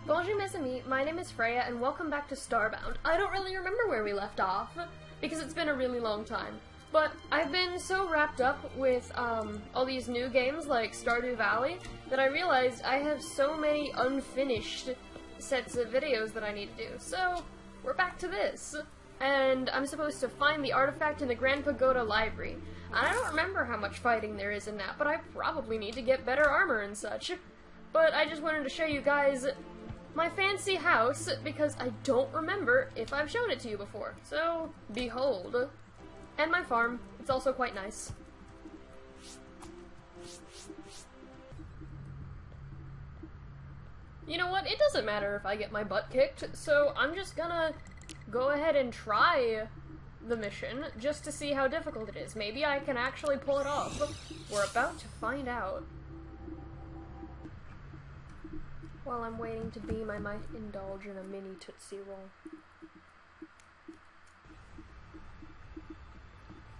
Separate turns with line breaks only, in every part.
Bonjour mes amis, my name is Freya and welcome back to Starbound. I don't really remember where we left off, because it's been a really long time. But I've been so wrapped up with all these new games like Stardew Valley that I realized I have so many unfinished sets of videos that I need to do. So, we're back to this. And I'm supposed to find the artifact in the Grand Pagoda Library. And I don't remember how much fighting there is in that, but I probably need to get better armor and such. But I just wanted to show you guys my fancy house, because I don't remember if I've shown it to you before. So, behold. And my farm. It's also quite nice. You know what? It doesn't matter if I get my butt kicked, so I'm just gonna go ahead and try the mission just to see how difficult it is. Maybe I can actually pull it off. We're about to find out. While I'm waiting to beam, I might indulge in a mini Tootsie Roll.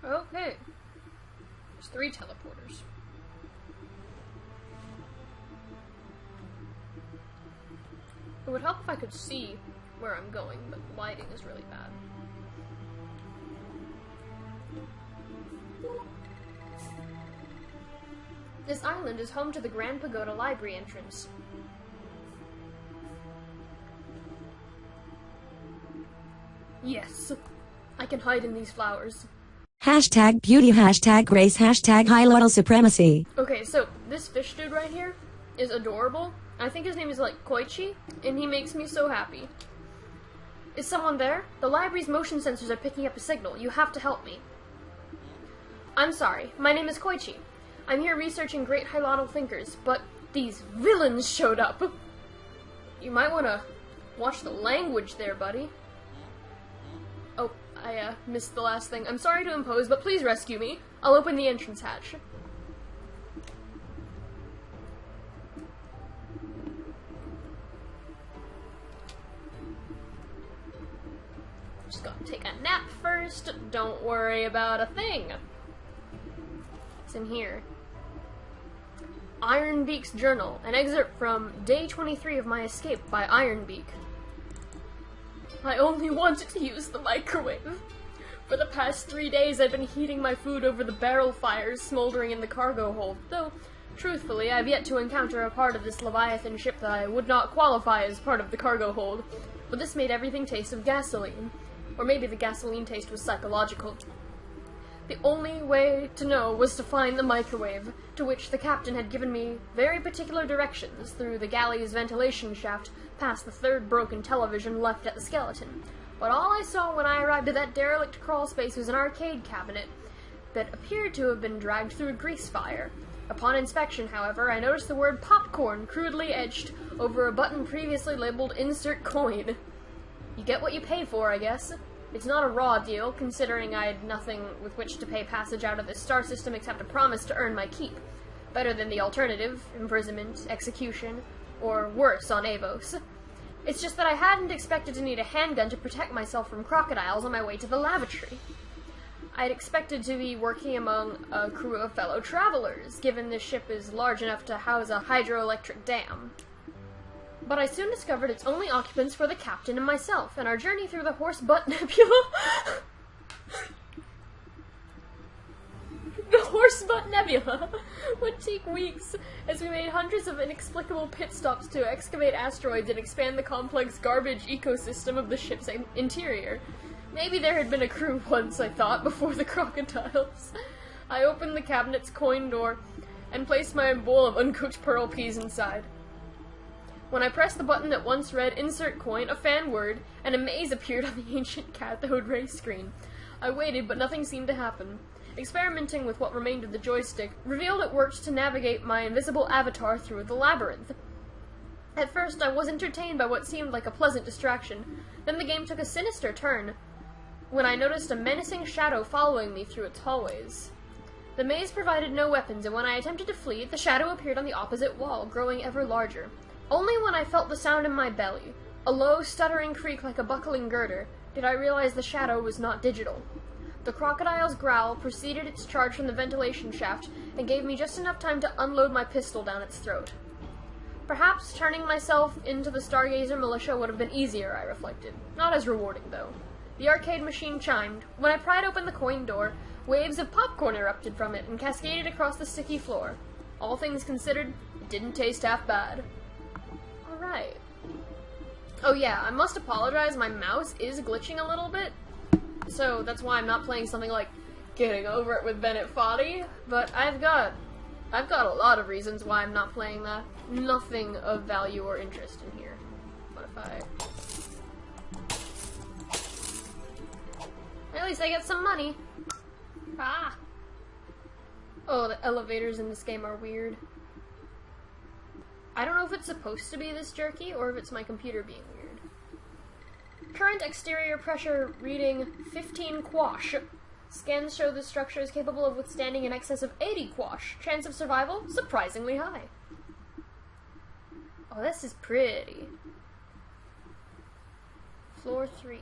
Okay. There's 3 teleporters. It would help if I could see where I'm going, but lighting is really bad. This island is home to the Grand Pagoda Library entrance. Yes, I can hide in these flowers.
Hashtag beauty, hashtag grace, hashtag high level supremacy.
Okay, so this fish dude right here is adorable. I think his name is like Koichi, and he makes me so happy. Is someone there? The library's motion sensors are picking up a signal. You have to help me. I'm sorry, my name is Koichi. I'm here researching great Hylotl thinkers, but these villains showed up. You might want to watch the language there, buddy. Oh, I missed the last thing. I'm sorry to impose, but please rescue me. I'll open the entrance hatch. Just gonna take a nap first. Don't worry about a thing. It's in here. Ironbeak's journal. An excerpt from Day 23 of my escape by Ironbeak. I only wanted to use the microwave. For the past 3 days I've been heating my food over the barrel fires smoldering in the cargo hold, though, truthfully, I've yet to encounter a part of this Leviathan ship that I would not qualify as part of the cargo hold. But this made everything taste of gasoline. Or maybe the gasoline taste was psychological. The only way to know was to find the microwave, to which the captain had given me very particular directions through the galley's ventilation shaft past the 3rd broken television left at the skeleton. But all I saw when I arrived at that derelict crawl space was an arcade cabinet that appeared to have been dragged through a grease fire. Upon inspection, however, I noticed the word popcorn crudely etched over a button previously labeled insert coin. You get what you pay for, I guess. It's not a raw deal, considering I had nothing with which to pay passage out of this star system except a promise to earn my keep. Better than the alternative, imprisonment, execution, or worse on Avos. It's just that I hadn't expected to need a handgun to protect myself from crocodiles on my way to the lavatory. I'd expected to be working among a crew of fellow travelers, given this ship is large enough to house a hydroelectric dam. But I soon discovered its only occupants were the captain and myself, and our journey through the Horsebutt Nebula... The Horsebutt Nebula would take weeks, as we made hundreds of inexplicable pit stops to excavate asteroids and expand the complex garbage ecosystem of the ship's interior. Maybe there had been a crew once, I thought, before the crocodiles. I opened the cabinet's coin door and placed my bowl of uncooked pearl peas inside. When I pressed the button that once read insert coin, a fan word, and a maze appeared on the ancient cathode ray screen. I waited, but nothing seemed to happen. Experimenting with what remained of the joystick revealed it worked to navigate my invisible avatar through the labyrinth. At first, I was entertained by what seemed like a pleasant distraction. Then the game took a sinister turn, when I noticed a menacing shadow following me through its hallways. The maze provided no weapons, and when I attempted to flee, the shadow appeared on the opposite wall, growing ever larger. Only when I felt the sound in my belly, a low, stuttering creak like a buckling girder, did I realize the shadow was not digital. The crocodile's growl preceded its charge from the ventilation shaft and gave me just enough time to unload my pistol down its throat. Perhaps turning myself into the Stargazer militia would have been easier, I reflected. Not as rewarding, though. The arcade machine chimed. When I pried open the coin door, waves of popcorn erupted from it and cascaded across the sticky floor. All things considered, it didn't taste half bad. Alright. Oh yeah, I must apologize, my mouse is glitching a little bit, so that's why I'm not playing something like Getting Over It with Bennett Foddy, but I've got a lot of reasons why I'm not playing that. Nothing of value or interest in here. What if I... At least I get some money. Ah! Oh, the elevators in this game are weird. I don't know if it's supposed to be this jerky, or if it's my computer being weird. Current exterior pressure reading 15 quash. Scans show the structure is capable of withstanding in excess of 80 quash. Chance of survival? Surprisingly high. Oh, this is pretty. Floor 3.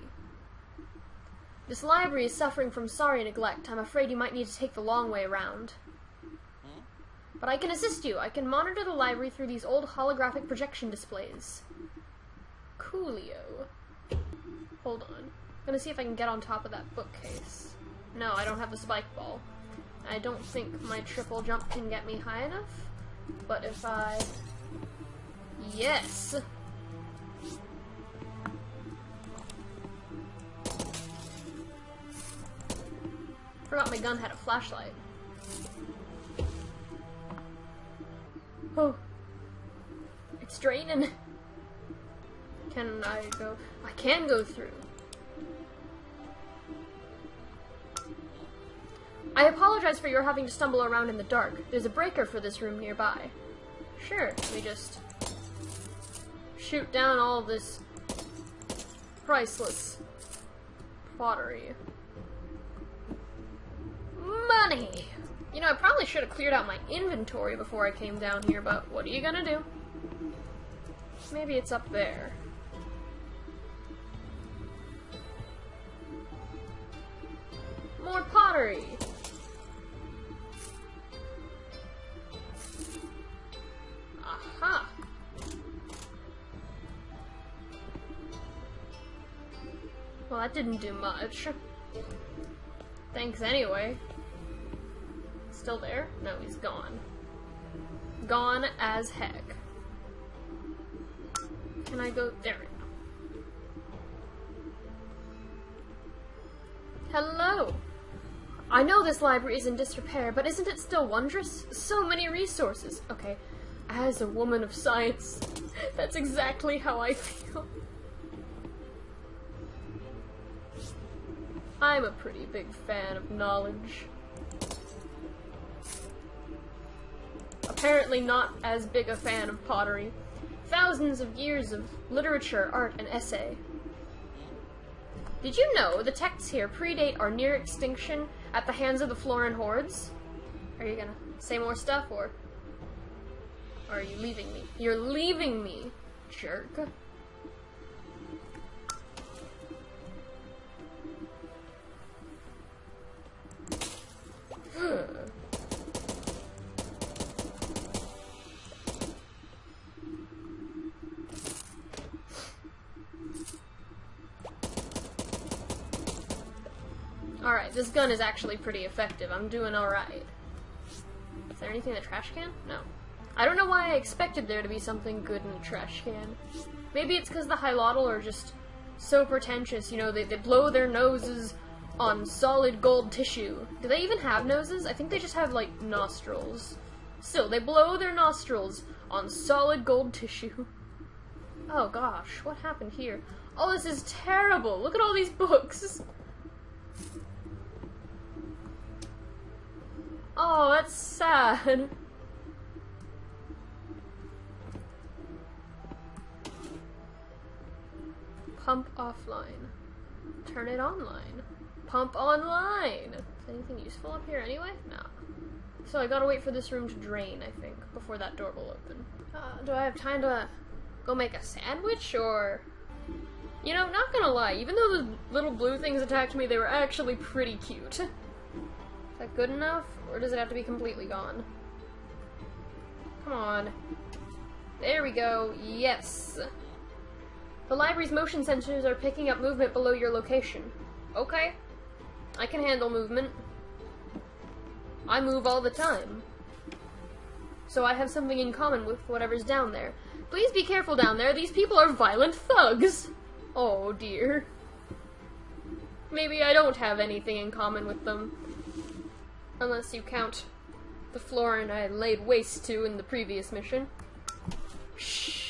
This library is suffering from sorry neglect. I'm afraid you might need to take the long way around. But I can assist you. I can monitor the library through these old holographic projection displays. Coolio. Hold on. I'm gonna see if I can get on top of that bookcase. No, I don't have the spike ball. I don't think my triple jump can get me high enough. But if I... Yes! Forgot my gun had a flashlight. Oh. It's draining. Can I go? I can go through. I apologize for your having to stumble around in the dark. There's a breaker for this room nearby. Sure, we just shoot down all this priceless pottery. Money! You know, I probably should have cleared out my inventory before I came down here, but what are you gonna do? Maybe it's up there. More pottery! Aha! Well, that didn't do much. Thanks anyway. Still there? No, he's gone. Gone as heck. Can I go? There we go. Hello! I know this library is in disrepair, but isn't it still wondrous? So many resources. Okay, as a woman of science, that's exactly how I feel. I'm a pretty big fan of knowledge. Apparently not as big a fan of pottery. Thousands of years of literature, art, and essay. Did you know the texts here predate our near extinction at the hands of the Floran hordes? Are you gonna say more stuff, or are you leaving me? You're leaving me, jerk. Alright, this gun is actually pretty effective. I'm doing alright. Is there anything in the trash can? No. I don't know why I expected there to be something good in the trash can. Maybe it's because the Hilotl are just so pretentious, you know, they blow their noses on solid gold tissue. Do they even have noses? I think they just have, like, nostrils. Still, they blow their nostrils on solid gold tissue. Oh gosh, what happened here? Oh, this is terrible! Look at all these books! Oh, that's sad. Pump offline. Turn it online. Pump online! Is anything useful up here anyway? No. So I gotta wait for this room to drain, I think, before that door will open. Do I have time to go make a sandwich, or... You know, not gonna lie, even though the little blue things attacked me, they were actually pretty cute. Is that good enough? Or does it have to be completely gone? Come on. There we go. Yes. The library's motion sensors are picking up movement below your location. Okay. I can handle movement. I move all the time. So I have something in common with whatever's down there. Please be careful down there. These people are violent thugs. Oh dear. Maybe I don't have anything in common with them. Unless you count the Florin I laid waste to in the previous mission. Shh.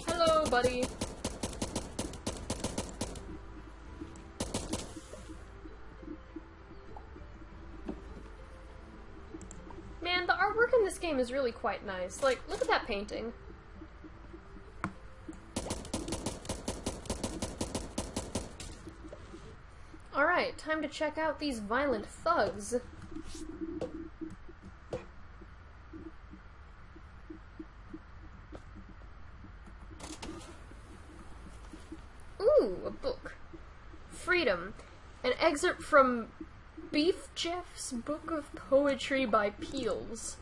Hello, buddy. Man, the artwork in this game is really quite nice. Like, look at that painting. Alright, time to check out these violent thugs. Ooh, a book. Freedom. An excerpt from Beef Jeff's Book of Poetry by Peels.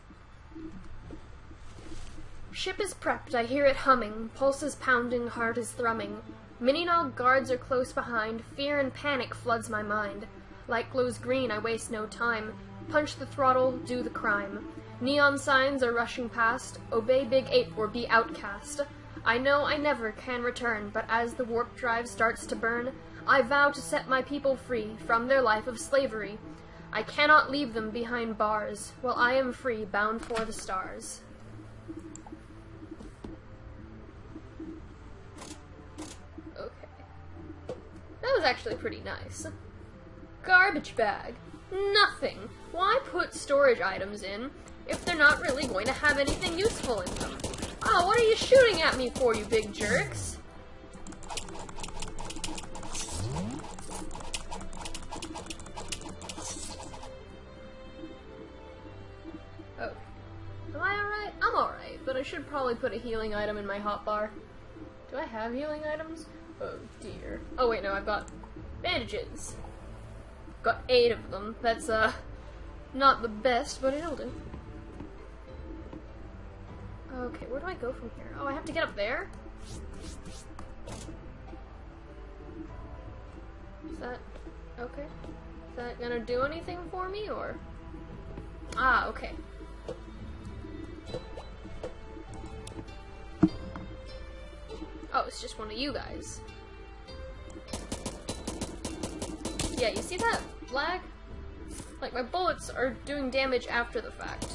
Ship is prepped, I hear it humming, pulses pounding, heart is thrumming. Mininog guards are close behind, fear and panic floods my mind. Light glows green, I waste no time. Punch the throttle, do the crime. Neon signs are rushing past, obey Big Ape or be outcast. I know I never can return, but as the warp drive starts to burn, I vow to set my people free from their life of slavery. I cannot leave them behind bars, while I am free, bound for the stars. That was actually pretty nice. Garbage bag. Nothing. Why put storage items in if they're not really going to have anything useful in them? Oh, what are you shooting at me for, you big jerks? Oh. Am I alright? I'm alright, but I should probably put a healing item in my hotbar. Do I have healing items? Oh dear. Oh wait, no, I've got bandages. Got 8 of them. That's, not the best, but it'll do. Okay, where do I go from here? Oh, I have to get up there? Is that... okay. Is that gonna do anything for me, or... ah, okay. Oh, it's just one of you guys. Yeah, you see that lag? Like, my bullets are doing damage after the fact.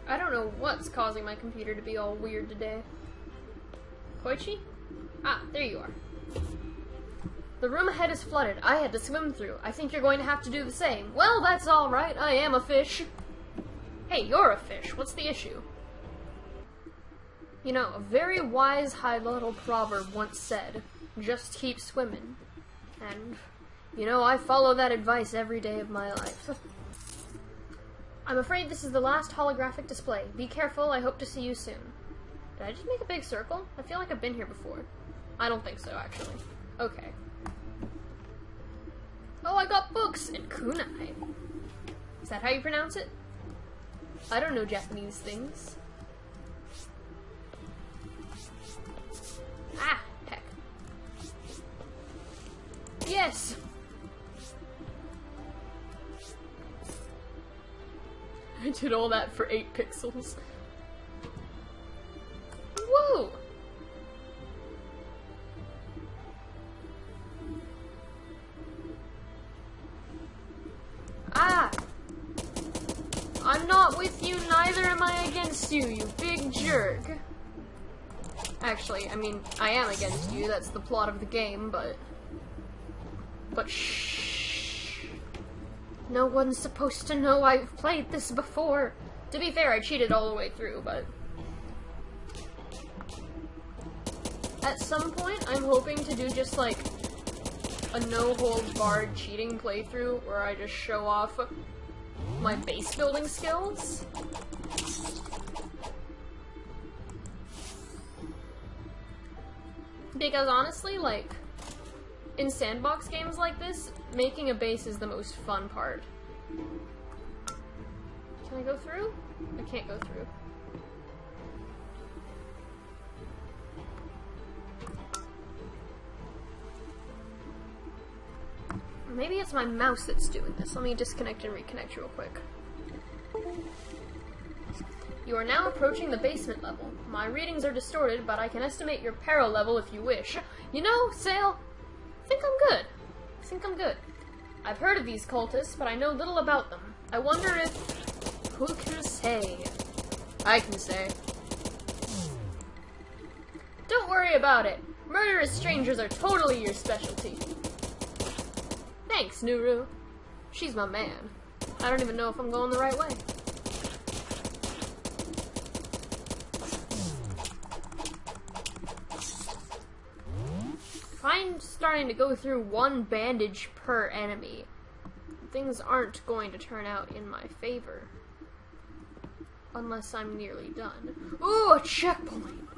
I don't know what's causing my computer to be all weird today. Koichi? Ah, there you are. The room ahead is flooded. I had to swim through. I think you're going to have to do the same. Well, that's alright. I am a fish. Hey, you're a fish. What's the issue? You know, a very wise high-level proverb once said, just keep swimming. And, you know, I follow that advice every day of my life. I'm afraid this is the last holographic display. Be careful, I hope to see you soon. Did I just make a big circle? I feel like I've been here before. I don't think so, actually. Okay. Oh, I got books and kunai. Is that how you pronounce it? I don't know Japanese things. Ah, heck. Yes! I did all that for 8 pixels. Whoa! Ah! I'm not with you, neither am I against you, you big jerk. Actually, I mean, I am against you, that's the plot of the game, but shh. No one's supposed to know I've played this before. To be fair, I cheated all the way through, but... at some point, I'm hoping to do just, like, a no-holds-barred cheating playthrough where I just show off my base building skills. Because honestly, like, in sandbox games like this, making a base is the most fun part. Can I go through? I can't go through. Maybe it's my mouse that's doing this. Let me disconnect and reconnect real quick. You are now approaching the basement level. My readings are distorted, but I can estimate your peril level if you wish. You know, Sail, I think I'm good. I think I'm good. I've heard of these cultists, but I know little about them. I wonder if... Who can say? I can say. Don't worry about it. Murderous strangers are totally your specialty. Thanks, Nuru. She's my man. I don't even know if I'm going the right way. If I'm starting to go through one bandage per enemy, things aren't going to turn out in my favor. Unless I'm nearly done. Ooh, a checkpoint!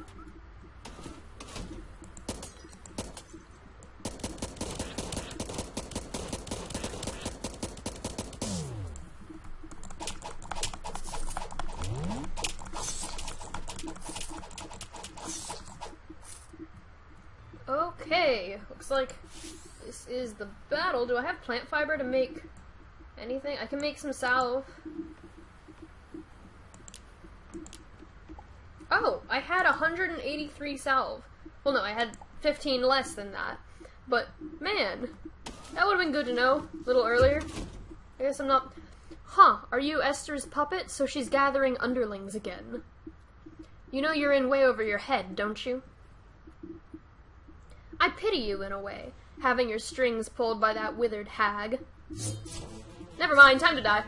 Okay, looks like this is the battle. Do I have plant fiber to make anything? I can make some salve. Oh, I had 183 salve. Well, no, I had 15 less than that. But, man, that would have been good to know a little earlier. I guess I'm not... Huh, are you Esther's puppet? So she's gathering underlings again. You know you're in way over your head, don't you? I pity you in a way, having your strings pulled by that withered hag. Never mind, time to die.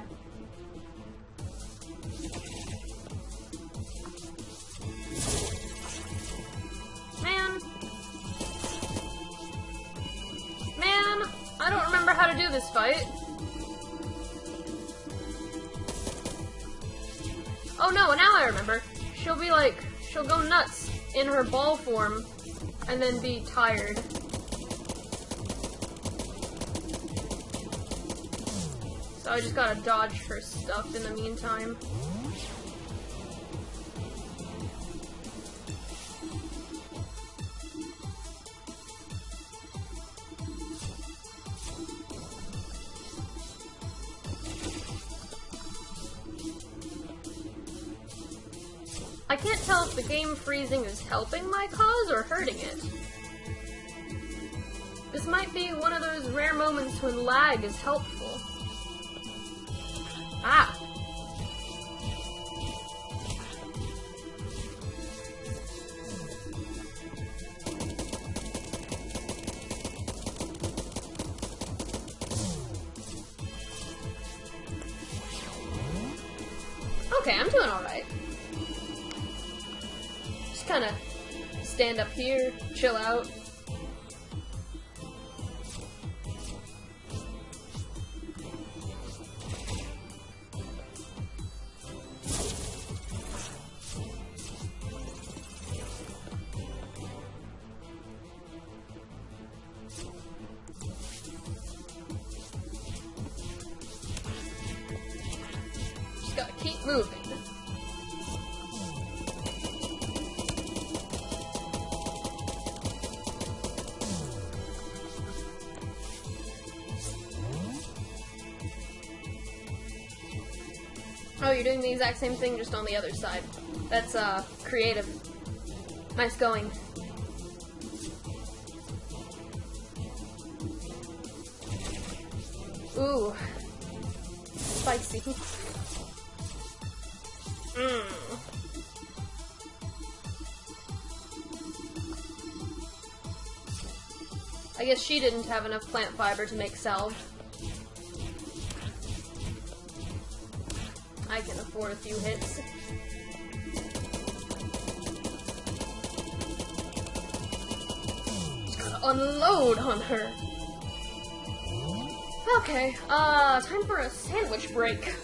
Man, I don't remember how to do this fight. Oh no, now I remember. She'll be like, she'll go nuts in her ball form and then be tired. So I just gotta dodge her stuff in the meantime. I can't tell if the game freezing is helping my cause or hurting it. This might be one of those rare moments when lag is helpful. Ah! Okay, I'm doing alright. Just kinda stand up here, chill out. Just gotta keep moving. Oh, you're doing the exact same thing, just on the other side. That's, creative. Nice going. Ooh. Spicy. I guess she didn't have enough plant fiber to make salve. I can afford a few hits. Just gotta unload on her. Okay, time for a sandwich break.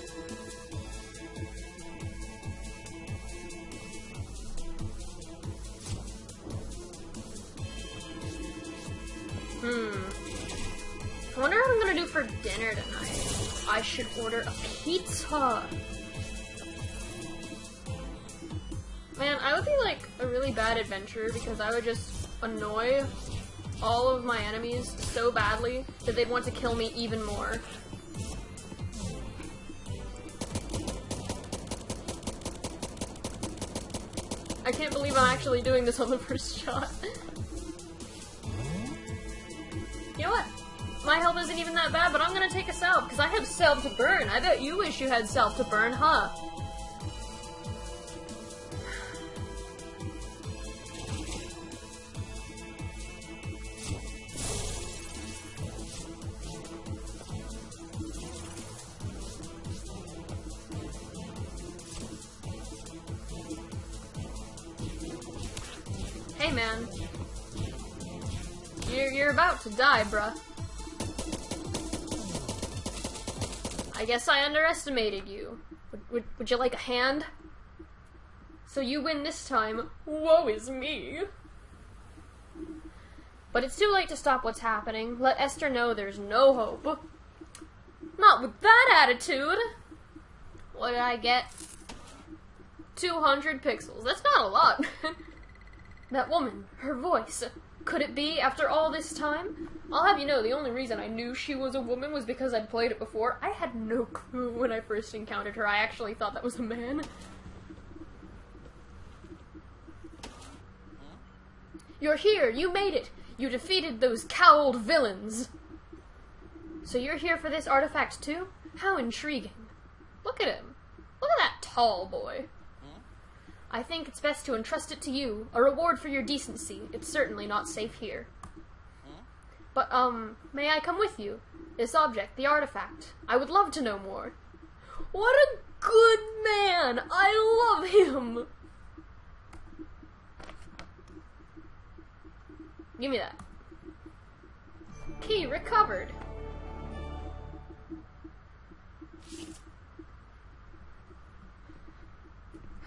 wonder what I'm gonna do for dinner tonight. I should order a pizza. Man, I would be like a really bad adventurer because I would just annoy all of my enemies so badly that they'd want to kill me even more. I can't believe I'm actually doing this on the first shot. You know what? My health isn't even that bad, but I'm gonna take a salve, because I have salve to burn. I bet you wish you had salve to burn, huh? Hey man, you're about to die, bruh. I guess I underestimated you. Would you like a hand? So you win this time. Woe is me. But it's too late to stop what's happening. Let Esther know there's no hope. Not with that attitude. What did I get? 200 pixels. That's not a lot. That woman, her voice. Could it be, after all this time? I'll have you know, the only reason I knew she was a woman was because I'd played it before. I had no clue when I first encountered her. I actually thought that was a man. You're here! You made it! You defeated those cowled villains! So you're here for this artifact too? How intriguing. Look at him. Look at that tall boy. I think it's best to entrust it to you. A reward for your decency. It's certainly not safe here. But, may I come with you? This object, the artifact. I would love to know more. What a good man! I love him! Give me that. Key recovered.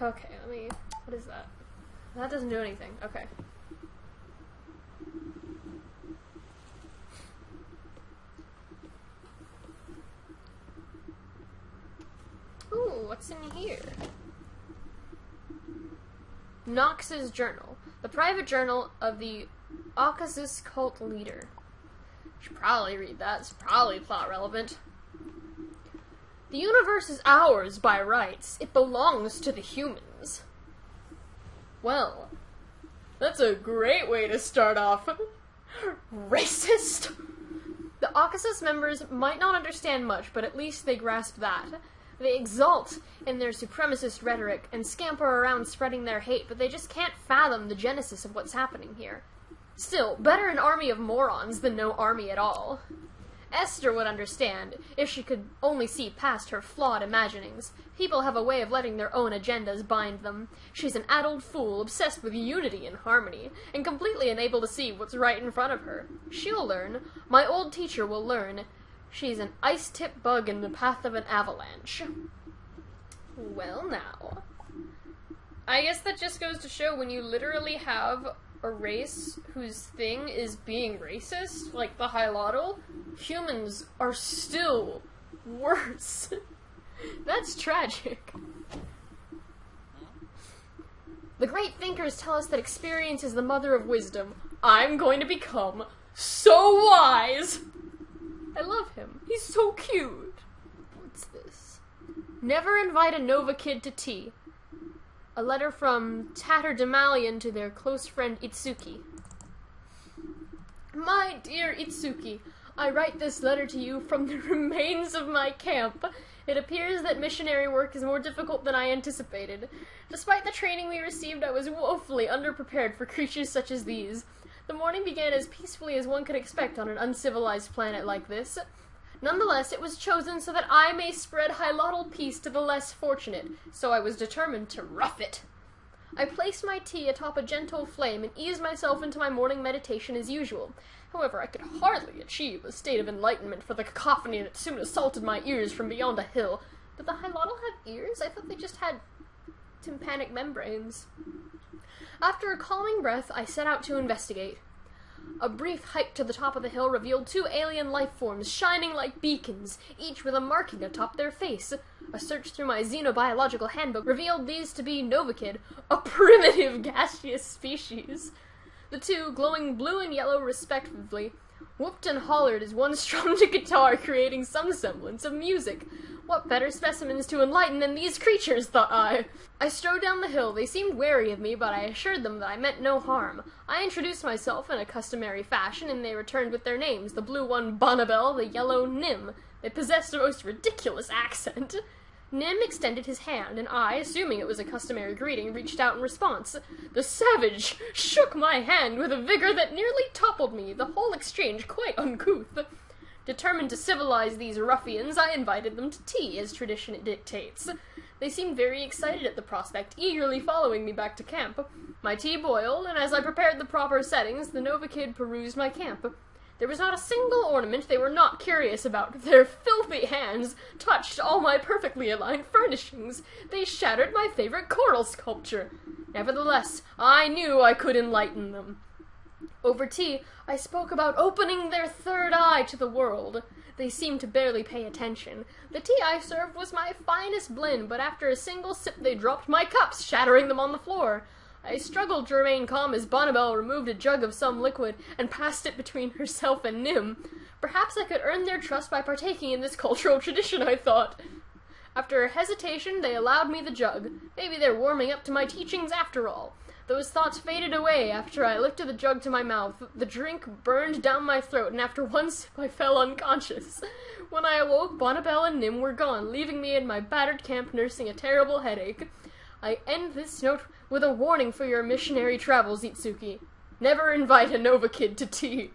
Okay, let me... What is that? That doesn't do anything. Okay. Ooh, what's in here? Nox's journal. The private journal of the Occasus cult leader. Should probably read that. It's probably plot relevant. The universe is ours by rights. It belongs to the humans. Well, that's a great way to start off. Racist! The Occasus members might not understand much, but at least they grasp that. They exult in their supremacist rhetoric and scamper around spreading their hate, but they just can't fathom the genesis of what's happening here. Still, better an army of morons than no army at all. Esther would understand, if she could only see past her flawed imaginings. People have a way of letting their own agendas bind them. She's an adult fool, obsessed with unity and harmony, and completely unable to see what's right in front of her. She'll learn. My old teacher will learn. She's an ice-tip bug in the path of an avalanche. Well now. I guess that just goes to show when you literally have a race whose thing is being racist, like the Hilotl, humans are still worse. That's tragic. The great thinkers tell us that experience is the mother of wisdom. I'm going to become so wise! I love him. He's so cute. What's this? Never invite a NOVAKID to tea. A letter from Tatterdemalion to their close friend Itsuki. My dear Itsuki, I write this letter to you from the remains of my camp. It appears that missionary work is more difficult than I anticipated. Despite the training we received, I was woefully underprepared for creatures such as these. The morning began as peacefully as one could expect on an uncivilized planet like this. Nonetheless, it was chosen so that I may spread Hilotl peace to the less fortunate, so I was determined to rough it. I placed my tea atop a gentle flame and eased myself into my morning meditation as usual. However, I could hardly achieve a state of enlightenment for the cacophony that soon assaulted my ears from beyond a hill. Did the Hilotl have ears? I thought they just had tympanic membranes. After a calming breath, I set out to investigate. A brief hike to the top of the hill revealed 2 alien life forms shining like beacons, each with a marking atop their face. A search through my xenobiological handbook revealed these to be NOVAKID, a primitive gaseous species. The 2, glowing blue and yellow respectively, whooped and hollered as one strummed a guitar, creating some semblance of music. What better specimens to enlighten than these creatures, thought I. I strode down the hill. They seemed wary of me, but I assured them that I meant no harm. I introduced myself in a customary fashion, and they returned with their names, the blue one Bonnabelle, the yellow Nim. They possessed a most ridiculous accent. Nim extended his hand, and I, assuming it was a customary greeting, reached out in response. The savage shook my hand with a vigor that nearly toppled me, the whole exchange quite uncouth. Determined to civilize these ruffians, I invited them to tea, as tradition dictates. They seemed very excited at the prospect, eagerly following me back to camp. My tea boiled, and as I prepared the proper settings, the NOVAKID perused my camp. There was not a single ornament they were not curious about. Their filthy hands touched all my perfectly aligned furnishings. They shattered my favorite coral sculpture. Nevertheless, I knew I could enlighten them. Over tea, I spoke about opening their third eye to the world. They seemed to barely pay attention. The tea I served was my finest blend, but after a single sip they dropped my cups, shattering them on the floor. I struggled to remain calm as Bonnabelle removed a jug of some liquid and passed it between herself and Nim. Perhaps I could earn their trust by partaking in this cultural tradition, I thought. After a hesitation, they allowed me the jug. Maybe they're warming up to my teachings after all. Those thoughts faded away after I lifted the jug to my mouth. The drink burned down my throat, and after one sip I fell unconscious. When I awoke, Bonnabelle and Nim were gone, leaving me in my battered camp nursing a terrible headache. I end this note with a warning for your missionary travels, Itsuki. Never invite a NOVAKID to tea.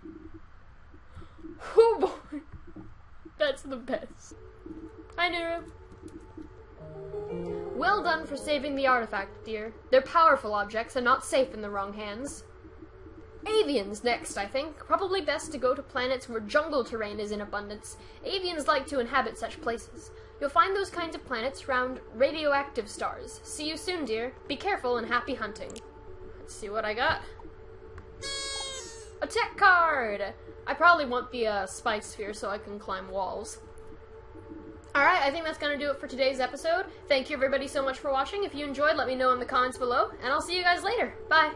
Oh boy. That's the best. Hi, Nero. Well done for saving the artifact, dear. They're powerful objects and not safe in the wrong hands. Avians next, I think. Probably best to go to planets where jungle terrain is in abundance. Avians like to inhabit such places. You'll find those kinds of planets round radioactive stars. See you soon, dear. Be careful and happy hunting. Let's see what I got. A tech card! I probably want the spike sphere so I can climb walls. Alright, I think that's going to do it for today's episode. Thank you everybody so much for watching. If you enjoyed, let me know in the comments below, and I'll see you guys later. Bye!